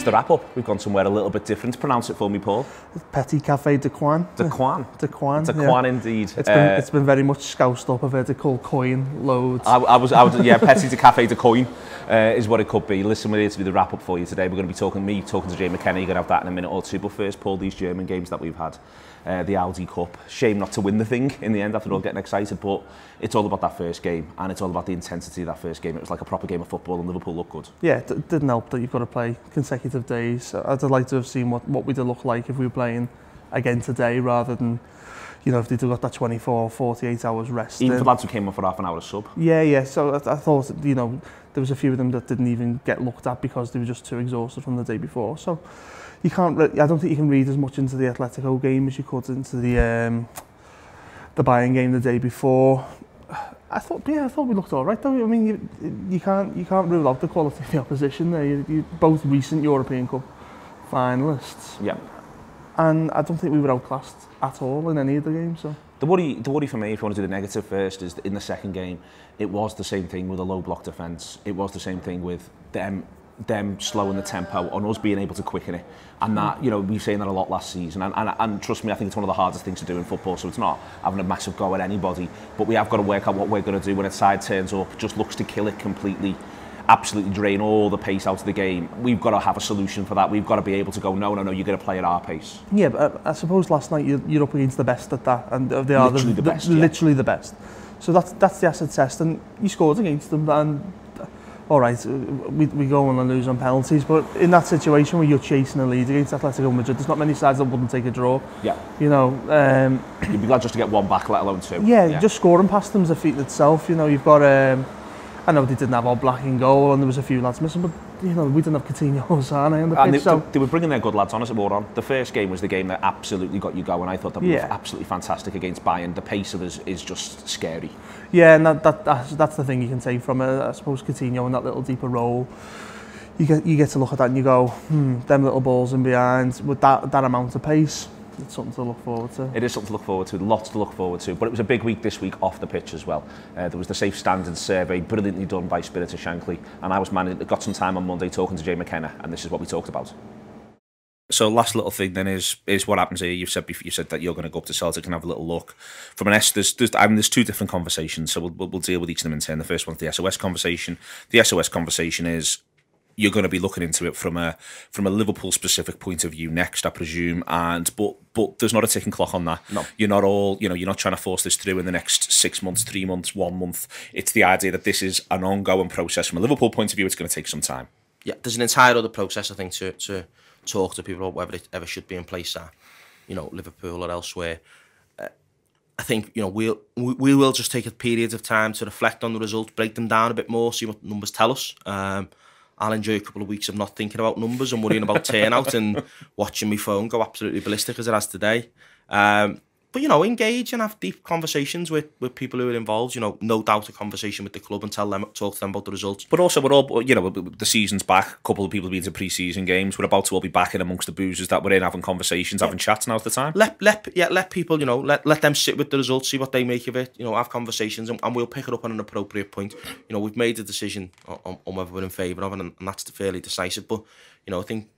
the wrap-up. We've gone somewhere a little bit different. Pronounce it for me, Paul. Petit Café de Coin. De Coin. De Coin. It's a Coin indeed. It's been very much scoused up. I've heard it called coin loads. I was yeah, Petit Café de Coin is what it could be. Listen, we're here to do the wrap-up for you today. We're going to be talking to Jay McKenna. You're going to have that in a minute or two. But first, Paul, these German games that we've had. The Audi Cup. Shame not to win the thing in the end after all getting excited, but it's all about that first game and it's all about the intensity of that first game. It was like a proper game of football and Liverpool looked good. Yeah, it didn't help that you've got to play consecutive days. I'd like to have seen what we'd have looked like if we were playing again today rather than, you know, if they'd got that 24 or 48 hours rest. Even for lads who came on for half an hour sub. Yeah. So I thought, you know, there was a few of them that didn't even get looked at because they were just too exhausted from the day before. So you can't. I don't think you can read as much into the Atletico game as you could into the Bayern game the day before. I thought we looked all right though. I mean, you can't rule out the quality of the opposition. You're both recent European Cup finalists. Yeah. And I don't think we were outclassed at all in any of the games. So the worry for me, if you want to do the negative first, is that in the second game, it was the same thing with a low block defence. It was the same thing with them slowing the tempo on us being able to quicken it, and that, you know, we've seen that a lot last season, and trust me, I think it's one of the hardest things to do in football. So it's not having a massive go at anybody, but we have got to work out what we're going to do when a side turns up, just looks to kill it completely, absolutely drain all the pace out of the game. We've got to have a solution for that. We've got to be able to go, no, you're going to play at our pace. Yeah, but I suppose last night you're up against the best at that, and they are literally the best. So that's the acid test, and you scored against them, and all right, we go on and lose on penalties, but in that situation where you're chasing a lead against Atletico Madrid, there's not many sides that wouldn't take a draw. Yeah. You know, you'd be glad just to get one back, let alone two. Yeah, just scoring past them's a feat in itself. You know, you've got. I know they didn't have all black in goal, and there was a few lads missing, but you know, we didn't have Coutinho or Sane on the pitch. They were bringing their good lads on as it were on. The first game was the game that absolutely got you going. I thought that we were absolutely fantastic against Bayern. The pace of us is just scary. Yeah, and that's the thing you can take from it. I suppose Coutinho in that little deeper role. You get to look at that and you go, them little balls in behind with that amount of pace. It's something to look forward to. It is something to look forward to, lots to look forward to. But it was a big week this week off the pitch as well. There was the Safe Standards survey, brilliantly done by Spirit of Shankly. And I got some time on Monday talking to Jay McKenna, and this is what we talked about. So last little thing then is what happens here. You said that you're going to go up to Celtic and have a little look. From an there's two different conversations, so we'll deal with each of them in turn. The first one's the SOS conversation. The SOS conversation is you're going to be looking into it from a Liverpool specific point of view next, I presume. But there's not a ticking clock on that. No. You're not trying to force this through in the next 6 months, 3 months, 1 month. It's the idea that this is an ongoing process. From a Liverpool point of view, it's going to take some time. Yeah, there's an entire other process, I think, to talk to people about whether it ever should be in place at, you know, Liverpool or elsewhere. I think, you know, we will just take a period of time to reflect on the results, break them down a bit more, see what the numbers tell us. I'll enjoy a couple of weeks of not thinking about numbers and worrying about turnout and watching my phone go absolutely ballistic as it has today. But, you know, engage and have deep conversations with people who are involved. You know, no doubt a conversation with the club and talk to them about the results. But also, we're all, you know, the season's back. A couple of people have been to pre-season games. We're about to all be back in amongst the boozers that we're in, having conversations, having chats. Now's the time. Let people, you know, let them sit with the results, see what they make of it. You know, have conversations, and we'll pick it up on an appropriate point. You know, we've made a decision on whether we're in favour of it, and that's fairly decisive. But, you know, I think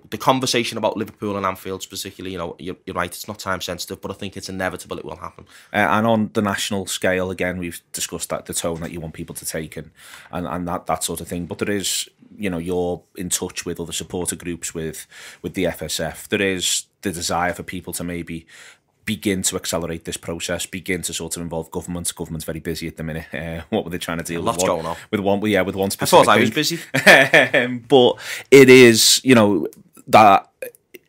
the conversation about Liverpool and Anfield particularly, you know, you're right, it's not time sensitive, but I think it's inevitable it will happen. And on the national scale, again, we've discussed that the tone that you want people to take and that sort of thing. But there is, you know, you're in touch with other supporter groups, with the FSF. There is the desire for people to maybe begin to accelerate this process, begin to sort of involve government. Government's very busy at the minute. What were they trying to deal with? Lots going on. With one specific I thought I was busy. But it is, you know, that,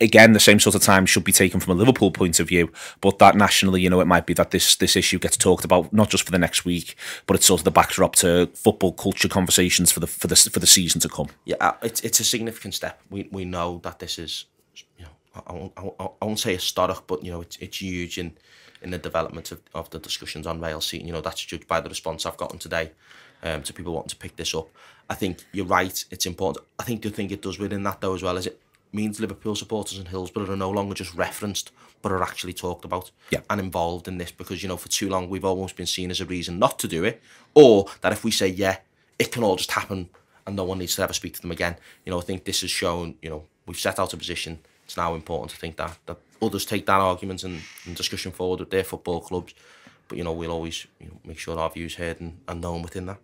again, the same sort of time should be taken from a Liverpool point of view, but that nationally, you know, it might be that this issue gets talked about, not just for the next week, but it's sort of the backdrop to football culture conversations for the season to come. Yeah, it's a significant step. We know that this is, you know, I won't say historic, but, you know, it's huge in the development of the discussions on rail seating. You know, that's judged by the response I've gotten today to people wanting to pick this up. I think you're right, it's important. I think the thing it does within that, though, as well, is it means Liverpool supporters and Hillsborough are no longer just referenced, but are actually talked about and involved in this. Because, you know, for too long, we've almost been seen as a reason not to do it, or that if we say, yeah, it can all just happen and no one needs to ever speak to them again. You know, I think this has shown, you know, we've set out a position. It's now important to think that others take that argument and discussion forward with their football clubs. But, you know, we'll always, you know, make sure our views heard and known within that.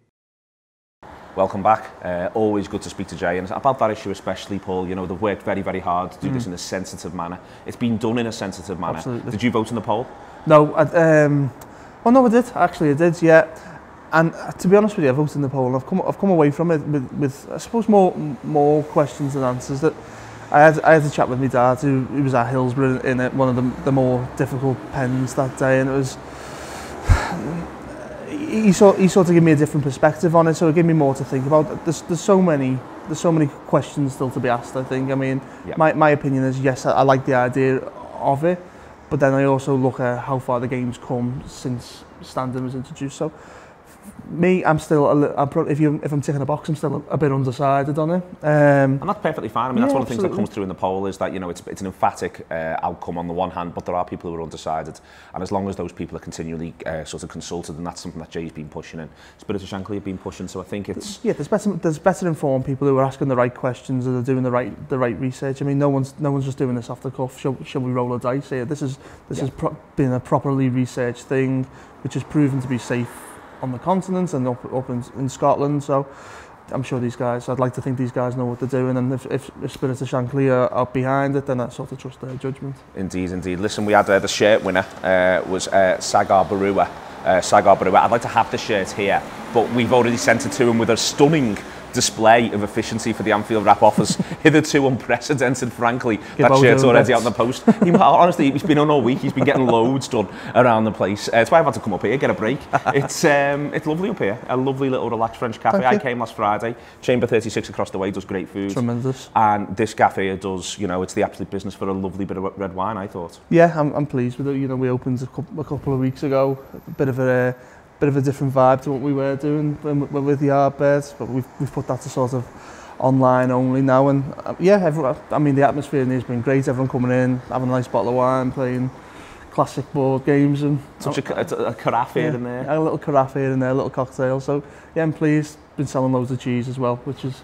Welcome back. Always good to speak to Jay, and about that issue especially, Paul. You know, they've worked very, very hard to do this in a sensitive manner. It's been done in a sensitive manner. Absolutely. Did you vote in the poll? No, well, no, I did. Actually, I did. Yeah, and to be honest with you, I voted in the poll, and I've come away from it with I suppose more questions than answers. That I had a chat with my dad, who was at Hillsborough in one of the more difficult pens that day, and it was. He sort of gave me a different perspective on it, so it gave me more to think about. There's so many questions still to be asked. I think. I mean, my opinion is yes, I like the idea of it, but then I also look at how far the game's come since standing was introduced. So, me, I'm still if I'm ticking a box, I'm still a bit undecided on it. And that's perfectly fine. I mean, that's one of the things that comes through in the poll is that, you know, it's an emphatic outcome on the one hand, but there are people who are undecided, and as long as those people are continually sort of consulted, and that's something that Jay's been pushing, and Spirit of Shankly have been pushing. So I think it's there's better informed people who are asking the right questions and are doing the right research. I mean, no one's just doing this off the cuff. Shall we roll a dice here? This has been a properly researched thing, which has proven to be safe on the continent and up in Scotland. So I'm sure I'd like to think these guys know what they're doing, and if Spirit of Shankly are behind it, then I sort of trust their judgment. Indeed. Listen, we had the shirt winner was Sagar Barua. I'd like to have the shirt here, but we've already sent it to him with a stunning display of efficiency for the Anfield wrap offers. Hitherto unprecedented, frankly. That shirt's already out in the post. Honestly, he's been on all week. He's been getting loads done around the place. That's why I've had to come up here, get a break. It's lovely up here. A lovely little relaxed French cafe. I came last Friday. Chamber 36 across the way does great food. Tremendous. And this cafe here does, you know, it's the absolute business for a lovely bit of red wine, I thought. Yeah, I'm pleased with it. You know, we opened a couple of weeks ago. A bit of a different vibe to what we were doing with the Yardbirds, but we've put that to sort of online only now, and I mean the atmosphere in here has been great. Everyone coming in, having a nice bottle of wine, playing classic board games, and such a carafe here and there. A little carafe here and there, a little cocktail. So yeah, I'm pleased. Been selling loads of cheese as well, which is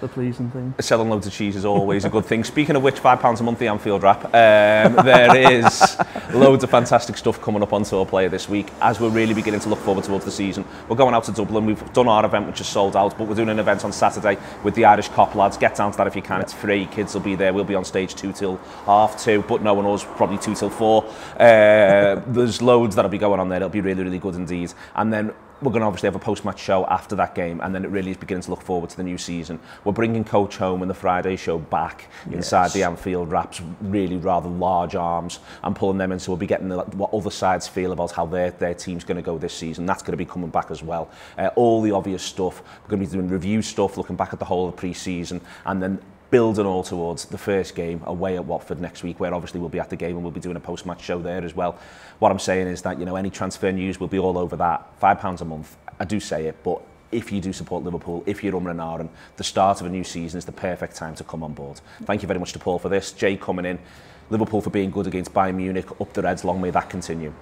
the pleasing thing. Selling loads of cheese is always a good thing. Speaking of which, £5 a month, the Anfield wrap. There is loads of fantastic stuff coming up on Tour Player this week, as we're really beginning to look forward towards the season. We're going out to Dublin. We've done our event, which is sold out, but we're doing an event on Saturday with the Irish Cop lads. Get down to that if you can. It's free. Kids will be there. We'll be on stage 2 till 2:30, but no one knows, probably 2 till 4. There's loads that'll be going on there. It'll be really, really good indeed. And then we're going to obviously have a post-match show after that game, and then it really is beginning to look forward to the new season. We're bringing Coach Home and the Friday show back inside the Anfield wraps, really rather large arms, and pulling them in, so we'll be getting what other sides feel about how their team's going to go this season. That's going to be coming back as well. All the obvious stuff. We're going to be doing review stuff, looking back at the whole of the pre-season, and then building all towards the first game away at Watford next week, where obviously we'll be at the game and we'll be doing a post-match show there as well. What I'm saying is that, you know, any transfer news, we'll be all over that. £5 a month. I do say it, but if you do support Liverpool, if you're and Aaron, the start of a new season is the perfect time to come on board. Thank you very much to Paul for this. Jay coming in. Liverpool for being good against Bayern Munich. Up the Reds. Long may that continue.